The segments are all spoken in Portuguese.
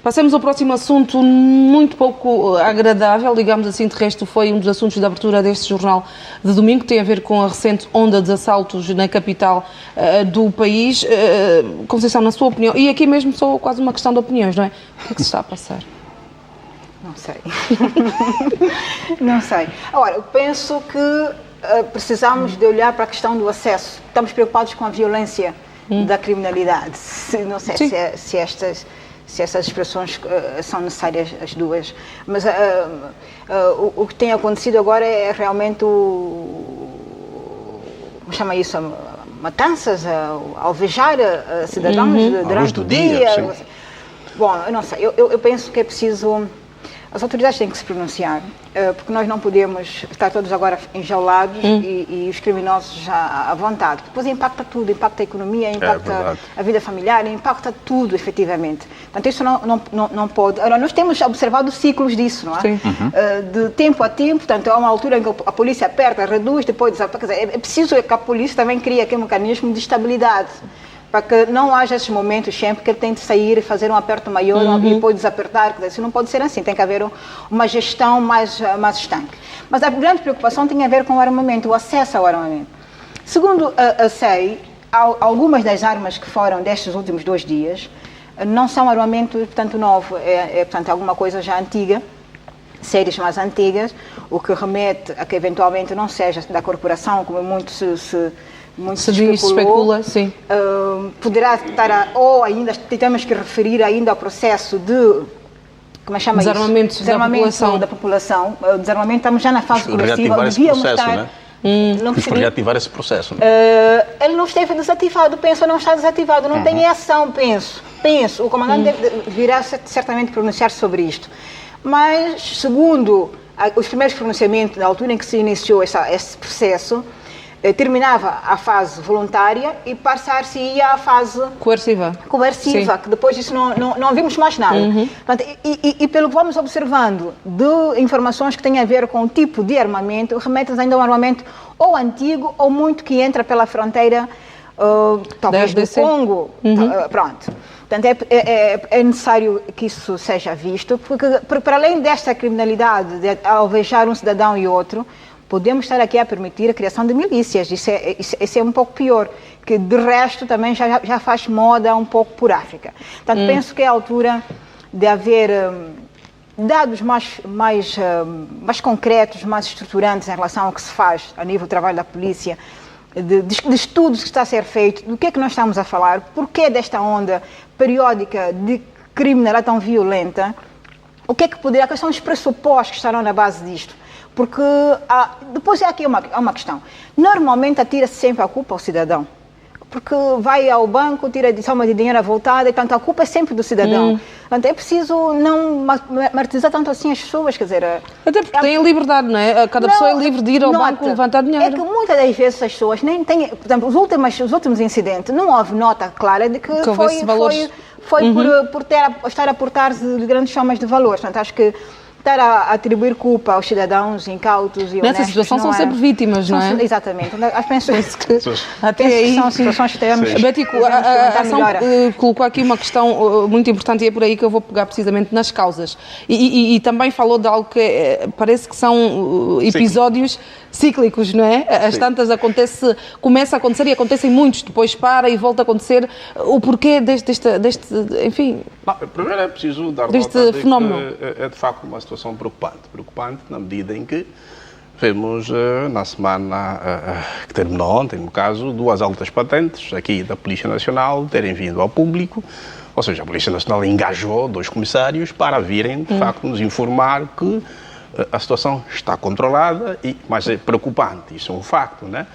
Passemos ao próximo assunto, muito pouco agradável, digamos assim, de resto foi um dos assuntos da abertura deste jornal de domingo, tem a ver com a recente onda de assaltos na capital do país. Conceição, na sua opinião, e aqui mesmo só quase uma questão de opiniões, não é? O que é que se está a passar? Não sei. Não sei. Agora, eu penso que precisamos de olhar para a questão do acesso. Estamos preocupados com a violência da criminalidade. Não sei se essas expressões são necessárias, as duas. Mas o que tem acontecido agora é realmente como chama isso? Matanças, alvejar cidadãos durante o dia. Bom, eu não sei. Eu penso que é preciso... As autoridades têm que se pronunciar, porque nós não podemos estar todos agora enjaulados e os criminosos já à vontade. Depois impacta tudo, impacta a economia, impacta a vida familiar, impacta tudo, efetivamente. Portanto, isso não pode... Agora, nós temos observado ciclos disso, não é? Sim. De tempo a tempo, portanto, há uma altura em que a polícia aperta, reduz, depois... Quer dizer, é preciso que a polícia também crie aquele mecanismo de estabilidade, para que não haja esses momentos sempre que ele tem de sair e fazer um aperto maior e depois desapertar. Isso não pode ser assim, tem que haver uma gestão mais estanque. Mas a grande preocupação tem a ver com o armamento, o acesso ao armamento. Segundo a SEI, algumas das armas que foram destes últimos 2 dias não são armamento, portanto, novo, portanto, alguma coisa já antiga, séries mais antigas, o que remete a que eventualmente não seja da corporação, como muito se especula, sim. Poderá estar, ou ainda temos que referir ainda ao processo de, como é que chama desarmamento isso? Desarmamento da população. O desarmamento, estamos já na fase progressiva. Devíamos estar... Quis reativar esse processo. Ele não esteve desativado, penso, não está desativado, não tem ação, penso. O comandante virá certamente pronunciar sobre isto. Mas, segundo os primeiros pronunciamentos, na altura em que se iniciou esse processo, terminava a fase voluntária e passar-se-ia à fase coerciva, que depois disso não vimos mais nada. Portanto, e pelo que vamos observando de informações que têm a ver com o tipo de armamento, remete ainda a um armamento ou antigo ou muito que entra pela fronteira, talvez do Congo. Pronto. Portanto, é necessário que isso seja visto, porque para além desta criminalidade de alvejar um cidadão e outro, podemos estar aqui a permitir a criação de milícias. Isso é um pouco pior, que de resto também já faz moda um pouco por África. Portanto, penso que é a altura de haver dados mais concretos, mais estruturantes em relação ao que se faz a nível do trabalho da polícia, de estudos que está a ser feito, do que é que nós estamos a falar, porquê desta onda periódica de criminalidade tão violenta, o que é que poderia, quais são os pressupostos que estarão na base disto. Porque depois aqui uma questão. Normalmente atira-se sempre a culpa ao cidadão. Porque vai ao banco, tira a soma de dinheiro à voltada, e tanto a culpa é sempre do cidadão. Portanto, é preciso não martirizar tanto assim as pessoas, quer dizer... Até porque têm liberdade, não é? Cada pessoa é livre de ir ao banco levantar dinheiro. É que muitas das vezes as pessoas nem têm... Por exemplo, os últimos incidentes, não houve nota clara de que foi por estar a portar-se de grandes somas de valores. Portanto, acho que estar a atribuir culpa aos cidadãos incautos e honestos... Nessa situação são sempre vítimas, não é? Exatamente. As pessoas que são situações que temos... Betty, a ação colocou aqui uma questão muito importante e é por aí que eu vou pegar precisamente nas causas. E também falou de algo que parece que são episódios cíclicos, não é? As tantas começa a acontecer e acontecem muitos, depois para e volta a acontecer. O porquê deste enfim... Primeiro é preciso dar deste fenómeno. É de facto uma situação preocupante na medida em que vemos na semana que terminou ontem, no caso, 2 altas patentes aqui da Polícia Nacional terem vindo ao público, ou seja, a Polícia Nacional engajou 2 comissários para virem, de facto, nos informar que a situação está controlada, mas é preocupante, isso é um facto, né?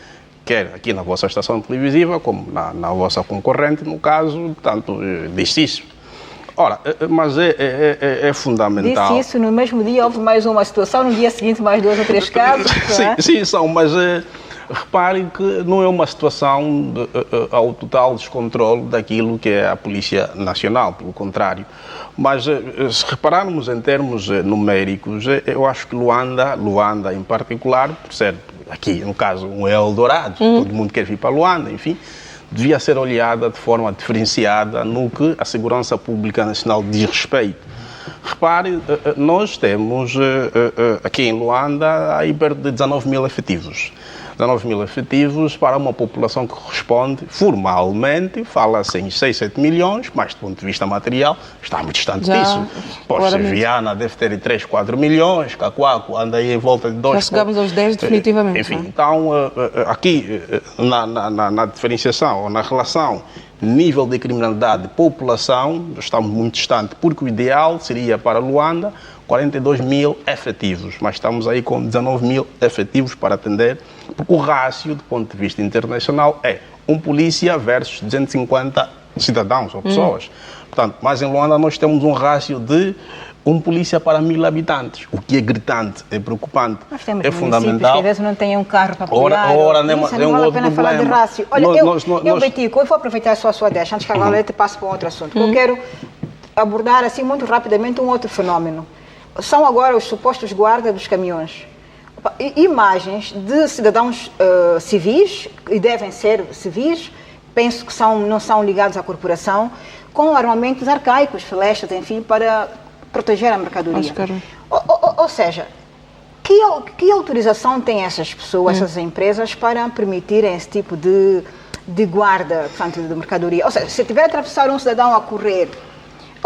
Quer aqui na vossa estação televisiva, como na vossa concorrente, no caso, tanto disse isso. Ora, mas é fundamental... Disse isso, no mesmo dia houve mais uma situação, no dia seguinte mais 2 ou 3 casos. Sim, são, mas reparem que não é uma situação ao total descontrole daquilo que é a Polícia Nacional, pelo contrário. Mas se repararmos em termos numéricos, eu acho que Luanda em particular, por ser aqui, no caso, um Eldorado, todo mundo quer vir para Luanda, enfim, devia ser olhada de forma diferenciada no que a segurança pública nacional diz respeito. Repare, nós temos aqui em Luanda aí perto de 19 mil efetivos. 19 mil efetivos para uma população que corresponde formalmente, fala-se em 6, 7 milhões, mas do ponto de vista material está muito distante disso. Poxa, Viana deve ter 3, 4 milhões, Cacoaco anda aí em volta de 2. Já chegamos aos 10 definitivamente. Enfim, então aqui na diferenciação, ou na relação nível de criminalidade população, estamos muito distante, porque o ideal seria para Luanda 42 mil efetivos, mas estamos aí com 19 mil efetivos para atender, porque o rácio, do ponto de vista internacional, é um polícia versus 250 cidadãos ou pessoas. Portanto, mas em Luanda nós temos um rácio de um polícia para 1000 habitantes, o que é gritante, é preocupante, é fundamental. Que às vezes não têm um carro para apoiar. Ora, não vale a pena falar de rácio. Olha, eu Betico, eu vou aproveitar só a sua deixa, antes que agora eu te passe para um outro assunto. Eu quero abordar assim muito rapidamente um outro fenómeno. São agora os supostos guardas dos caminhões. Imagens de cidadãos civis, e devem ser civis, penso que não são ligados à corporação, com armamentos arcaicos, flechas, enfim, para proteger a mercadoria. Ou seja, que autorização têm essas pessoas, essas empresas, para permitirem esse tipo de guarda, portanto, de mercadoria? Ou seja, se tiver a atravessar um cidadão a correr,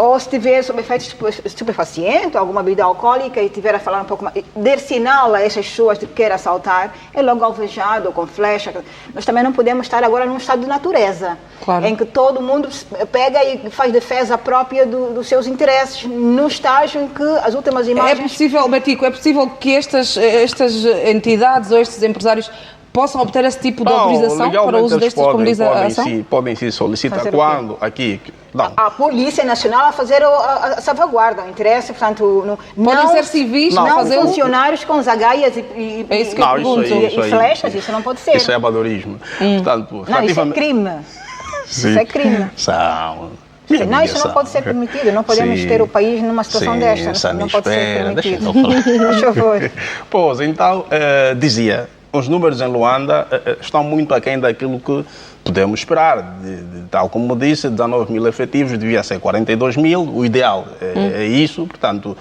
ou se estiver sob efeito estupefaciente, alguma bebida alcoólica, e estiver a falar um pouco mais, der sinal a essas pessoas de que quer assaltar, é logo alvejado, com flecha. Nós também não podemos estar agora num estado de natureza, em que todo mundo pega e faz defesa própria dos seus interesses, no estágio em que as últimas imagens... É possível, Betico, é possível que estas entidades ou estes empresários possam obter esse tipo de autorização para o uso destas, como diz a ação? Podem se solicitar quando? Aqui? Não. A Polícia Nacional a fazer a salvaguarda, o interesse, portanto... Podem ser civis, não funcionários com zagaias e flechas, isso não pode ser. Isso é abadorismo. Portanto, não, isso é crime. Sim. Isso é crime. Não, isso não pode ser permitido. Não podemos ter o país numa situação desta. Não pode ser permitido. Por favor. Pois, então, dizia... Os números em Luanda estão muito aquém daquilo que podemos esperar. Tal como disse, 19 mil efetivos, devia ser 42 mil, o ideal é isso. Portanto,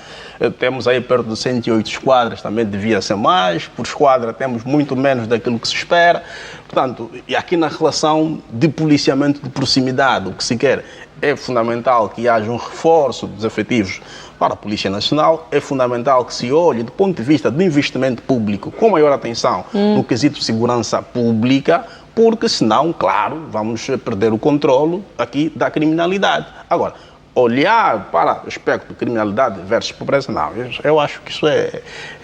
temos aí perto de 108 esquadras, também devia ser mais. Por esquadra temos muito menos daquilo que se espera. Portanto, e aqui na relação de policiamento de proximidade, o que se quer é fundamental que haja um reforço dos efetivos para a Polícia Nacional, é fundamental que se olhe do ponto de vista do investimento público com maior atenção no quesito de segurança pública, porque senão, claro, vamos perder o controle aqui da criminalidade. Agora, olhar para o aspecto de criminalidade versus pobreza, não, eu acho que isso é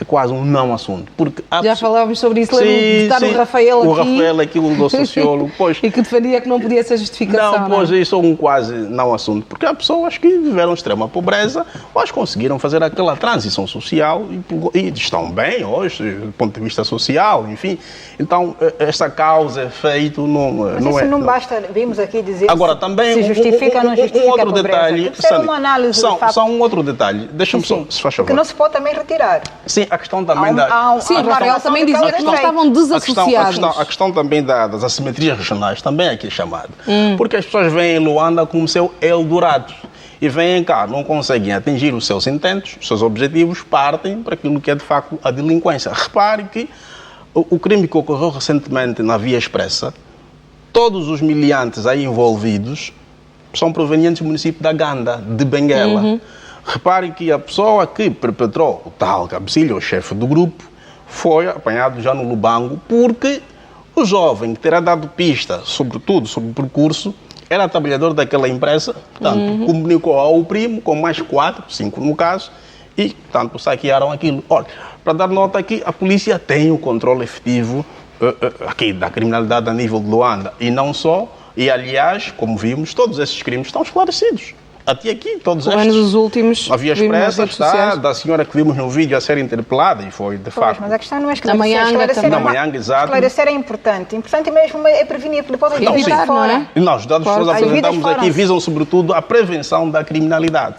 quase um não assunto. Porque já falávamos sobre isso, lembro de estar o Rafael aqui. O Rafael aqui, o sociólogo, pois... e que defendia que não podia ser justificação. Não, pois isso é um quase não assunto, porque há pessoas que viveram extrema pobreza, mas conseguiram fazer aquela transição social e estão bem hoje, do ponto de vista social, enfim. Então, esta causa é feita mas isso não basta, vimos aqui dizer agora, também, se justifica ou não justifica outro a pobreza. Detalhe, uma análise só um outro detalhe, deixa-me só, se faz favor. Que não se pode também retirar. Sim, a questão também Sim, o Rafael também dizia que não estavam desassociados. A questão também das assimetrias regionais também aqui é chamada. Porque as pessoas veem Luanda como seu Eldorado. E vêm cá, não conseguem atingir os seus intentos, os seus objetivos, partem para aquilo que é de facto a delinquência. Repare que o crime que ocorreu recentemente na Via Expressa, todos os miliantes aí envolvidos são provenientes do município da Ganda, de Benguela. Repare que a pessoa que perpetrou o tal cabecilha, o chefe do grupo, foi apanhado já no Lubango, porque o jovem que terá dado pista, sobretudo sobre o percurso, era trabalhador daquela empresa, portanto, comunicou ao primo, com mais 4, 5 no caso, e, portanto, saquearam aquilo. Olha, para dar nota aqui, a polícia tem o controle efetivo aqui da criminalidade a nível de Luanda, e não só. E, aliás, como vimos, todos esses crimes estão esclarecidos. Até aqui, todos estes. Menos os últimos. A Via Expressa está, da senhora que vimos no vídeo a ser interpelada, e foi, de facto. Mas a questão não é esclarecer. Na manhã, exato. Esclarecer é importante. Importante mesmo é prevenir, porque depois não, evitar, não é? E nós, os dados que nós apresentamos aqui, visam, sobretudo, a prevenção da criminalidade.